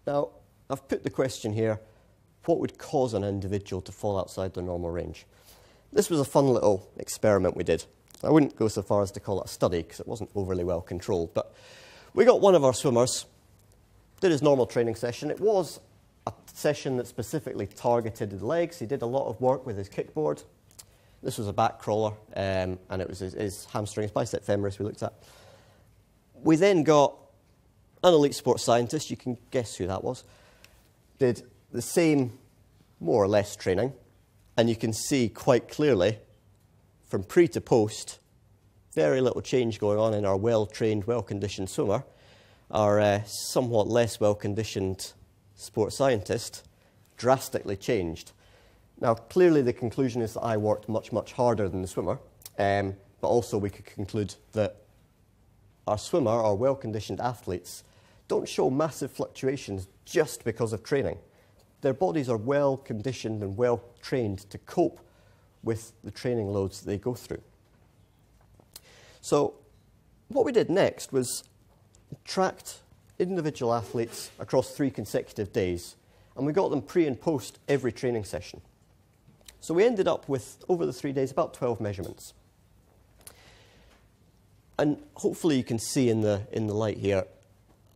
Now, I've put the question here, what would cause an individual to fall outside their normal range? This was a fun little experiment we did. I wouldn't go so far as to call it a study because it wasn't overly well controlled, but we got one of our swimmers, did his normal training session. It was a session that specifically targeted the legs. He did a lot of work with his kickboard. This was a back crawler, and it was his hamstrings, bicep femoris we looked at. We then got an elite sports scientist, you can guess who that was, did the same, more or less, training, and you can see quite clearly from pre to post, very little change going on in our well-trained, well-conditioned swimmer. Our somewhat less well-conditioned sports scientist drastically changed. Now, clearly the conclusion is that I worked much, much harder than the swimmer, but also we could conclude that our swimmer, our well-conditioned athletes, don't show massive fluctuations just because of training. Their bodies are well-conditioned and well-trained to cope with the training loads that they go through. So what we did next was tracked individual athletes across 3 consecutive days, and we got them pre and post every training session. So we ended up with, over the 3 days, about 12 measurements. And hopefully you can see in the light here,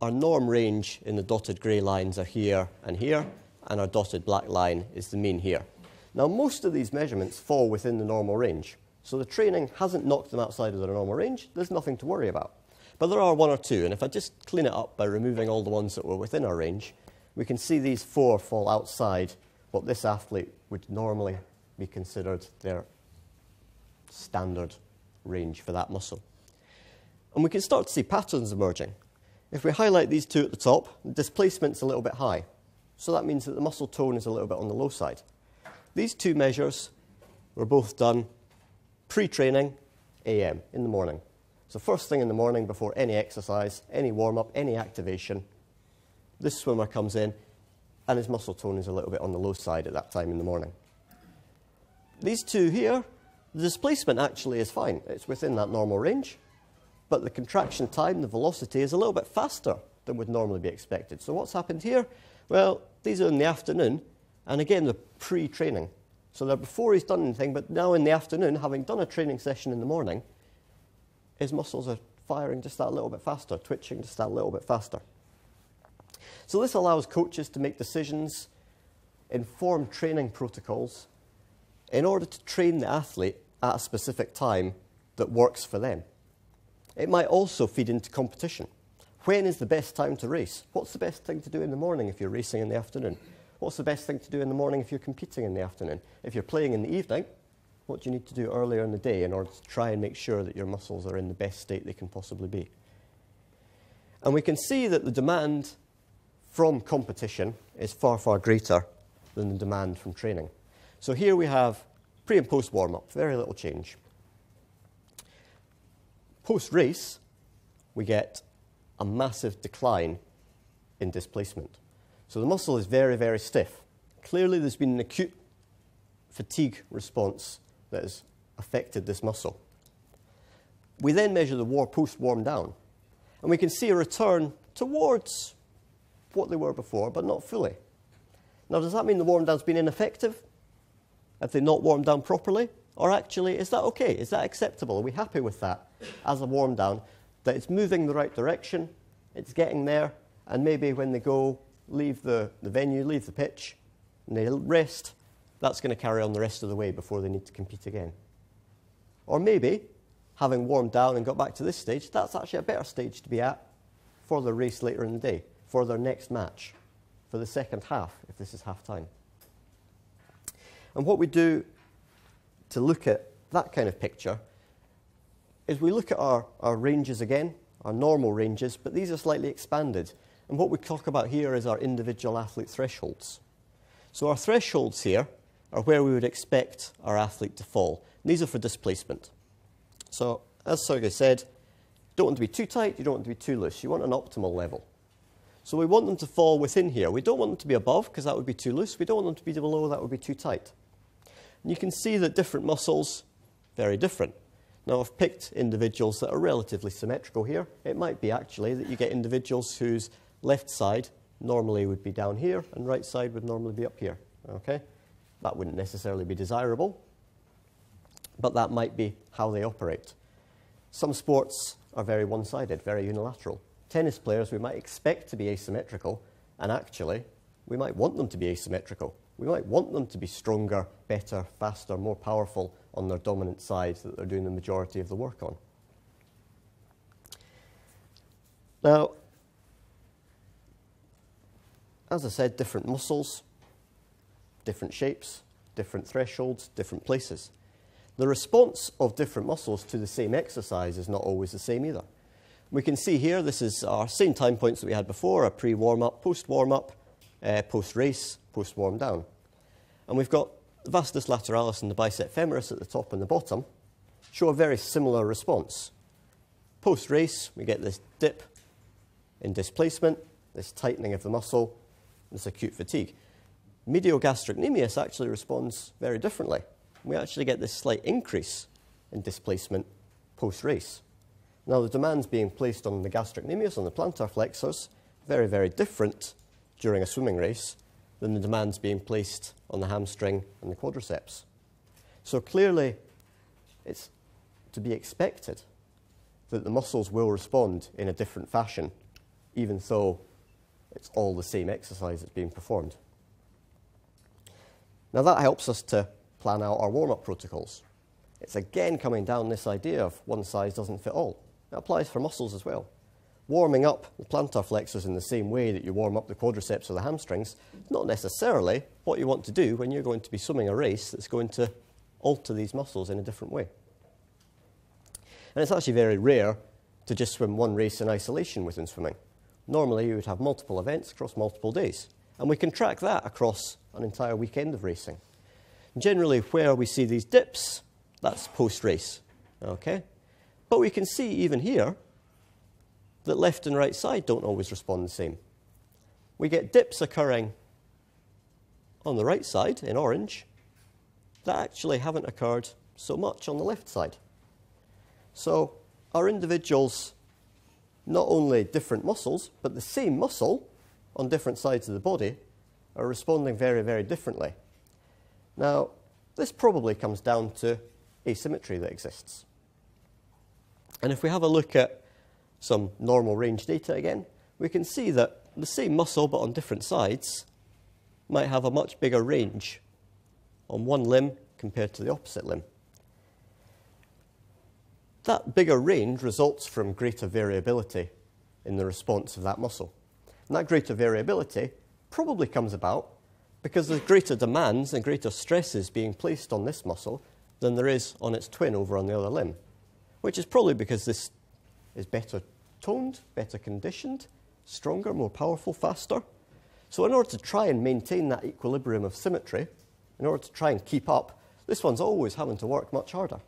our norm range in the dotted grey lines are here, and our dotted black line is the mean here. Now, most of these measurements fall within the normal range. So the training hasn't knocked them outside of their normal range. There's nothing to worry about. But there are 1 or 2, and if I just clean it up by removing all the ones that were within our range, we can see these 4 fall outside what this athlete would normally be considered their standard range for that muscle. And we can start to see patterns emerging. If we highlight these 2 at the top, the displacement's a little bit high. So that means that the muscle tone is a little bit on the low side. These 2 measures were both done pre-training, AM, in the morning. So first thing in the morning before any exercise, any warm-up, any activation, this swimmer comes in and his muscle tone is a little bit on the low side at that time in the morning. These 2 here, the displacement actually is fine. It's within that normal range, but the contraction time, the velocity, is a little bit faster than would normally be expected. So what's happened here? Well, these are in the afternoon, and again, they're pre-training. So they're before he's done anything, but now in the afternoon, having done a training session in the morning, his muscles are firing just that little bit faster, twitching just that little bit faster. So this allows coaches to make decisions, inform training protocols, in order to train the athlete at a specific time that works for them. It might also feed into competition. When is the best time to race? What's the best thing to do in the morning if you're racing in the afternoon? What's the best thing to do in the morning if you're competing in the afternoon? If you're playing in the evening, what do you need to do earlier in the day in order to try and make sure that your muscles are in the best state they can possibly be? And we can see that the demand from competition is far, far greater than the demand from training. So here we have pre and post warm-up, very little change. Post-race, we get a massive decline in displacement. So the muscle is very, very stiff. Clearly there's been an acute fatigue response that has affected this muscle. We then measure the post-warm down, and we can see a return towards what they were before, but not fully. Now, does that mean the warm down's been ineffective? Have they not warmed down properly? Or actually, is that okay? Is that acceptable? Are we happy with that as a warm down? That it's moving the right direction, it's getting there, and maybe when they go, leave the venue, leave the pitch, and they rest, that's going to carry on the rest of the way before they need to compete again. Or maybe, having warmed down and got back to this stage, that's actually a better stage to be at for the race later in the day, for their next match, for the second half, if this is half time. And what we do to look at that kind of picture is we look at our ranges again, our normal ranges, but these are slightly expanded. And what we talk about here is our individual athlete thresholds. So our thresholds here are where we would expect our athlete to fall. And these are for displacement. So, as Sergey said, you don't want to be too tight, you don't want to be too loose. You want an optimal level. So we want them to fall within here. We don't want them to be above, because that would be too loose. We don't want them to be below, that would be too tight. And you can see that different muscles, very different. Now, I've picked individuals that are relatively symmetrical here. It might be actually that you get individuals whose left side normally would be down here, and right side would normally be up here. Okay? That wouldn't necessarily be desirable, but that might be how they operate. Some sports are very one-sided, very unilateral. Tennis players, we might expect to be asymmetrical, and actually, we might want them to be asymmetrical. We might want them to be stronger, better, faster, more powerful on their dominant side that they're doing the majority of the work on. Now, as I said, different muscles, different shapes, different thresholds, different places. The response of different muscles to the same exercise is not always the same either. We can see here, this is our same time points that we had before, a pre-warm-up, post-warm-up, post-race, post-warm down. And we've got the vastus lateralis and the bicep femoris at the top and the bottom show a very similar response. Post-race, we get this dip in displacement, this tightening of the muscle, this acute fatigue. Medial gastrocnemius actually responds very differently. We actually get this slight increase in displacement post-race. Now, the demands being placed on the gastrocnemius, on the plantar flexors, very, very different during a swimming race than the demands being placed on the hamstring and the quadriceps. So clearly, it's to be expected that the muscles will respond in a different fashion, even though it's all the same exercise that's being performed. Now, that helps us to plan out our warm-up protocols. It's again coming down this idea of one size doesn't fit all. It applies for muscles as well. Warming up the plantar flexors in the same way that you warm up the quadriceps or the hamstrings is not necessarily what you want to do when you're going to be swimming a race that's going to alter these muscles in a different way. And it's actually very rare to just swim one race in isolation within swimming. Normally, you would have multiple events across multiple days. And we can track that across an entire weekend of racing. Generally, where we see these dips, that's post-race. Okay? But we can see even here that left and right side don't always respond the same. We get dips occurring on the right side in orange that actually haven't occurred so much on the left side. So our individuals, not only different muscles, but the same muscle on different sides of the body are responding very, very differently. Now, this probably comes down to asymmetry that exists. And if we have a look at some normal range data again, we can see that the same muscle but on different sides might have a much bigger range on one limb compared to the opposite limb. That bigger range results from greater variability in the response of that muscle. And that greater variability probably comes about because there's greater demands and greater stresses being placed on this muscle than there is on its twin over on the other limb, which is probably because this is better toned, better conditioned, stronger, more powerful, faster. So in order to try and maintain that equilibrium of symmetry, in order to try and keep up, this one's always having to work much harder.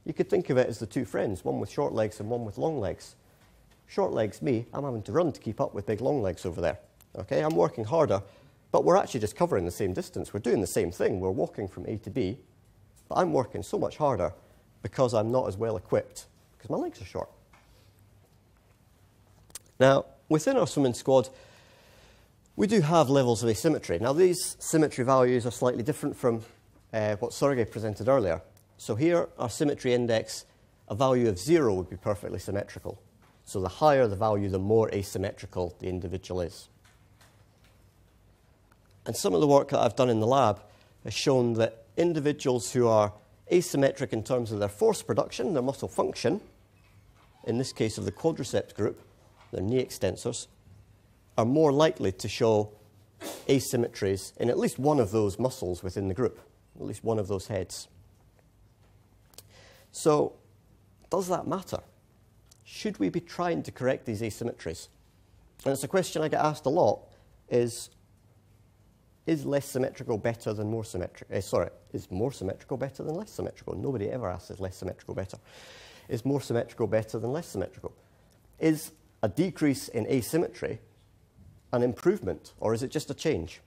You could think of it as the two friends, one with short legs and one with long legs. Short legs, me, I'm having to run to keep up with big long legs over there. Okay, I'm working harder, but we're actually just covering the same distance. We're doing the same thing. We're walking from A to B, but I'm working so much harder because I'm not as well equipped, because my legs are short. Now, within our swimming squad, we do have levels of asymmetry. Now, these symmetry values are slightly different from what Sergey presented earlier. So here, our symmetry index, a value of 0 would be perfectly symmetrical. So the higher the value, the more asymmetrical the individual is. And some of the work that I've done in the lab has shown that individuals who are asymmetric in terms of their force production, their muscle function, in this case of the quadriceps group, their knee extensors, are more likely to show asymmetries in at least one of those muscles within the group, at least one of those heads. So, does that matter? Should we be trying to correct these asymmetries? And it's a question I get asked a lot, is less symmetrical better than more symmetrical? Is more symmetrical better than less symmetrical? Nobody ever asks, is less symmetrical better? Is more symmetrical better than less symmetrical? Is a decrease in asymmetry an improvement, or is it just a change?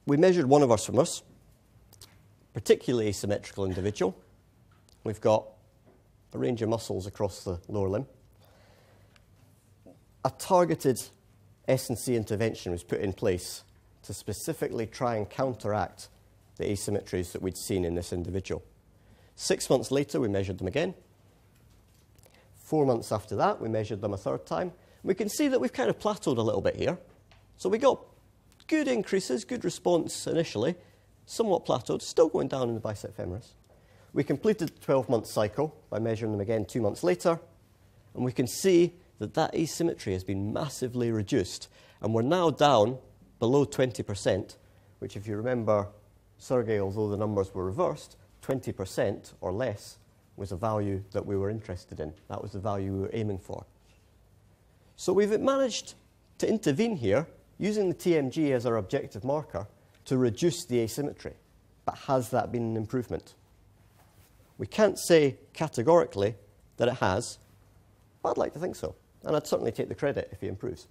We measured one of our swimmers, particularly asymmetrical individual. We've got a range of muscles across the lower limb. a targeted S&C intervention was put in place to specifically try and counteract the asymmetries that we'd seen in this individual. 6 months later, we measured them again. 4 months after that, we measured them a third time. We can see that we've kind of plateaued a little bit here. So we got good increases, good response initially, somewhat plateaued, still going down in the bicep femoris. We completed the 12-month cycle by measuring them again 2 months later, and we can see that that asymmetry has been massively reduced, and we're now down below 20%, which, if you remember, Sergey, although the numbers were reversed, 20% or less was a value that we were interested in. That was the value we were aiming for. So we've managed to intervene here using the TMG as our objective marker to reduce the asymmetry. But has that been an improvement? We can't say categorically that it has, but I'd like to think so. And I'd certainly take the credit if he improves.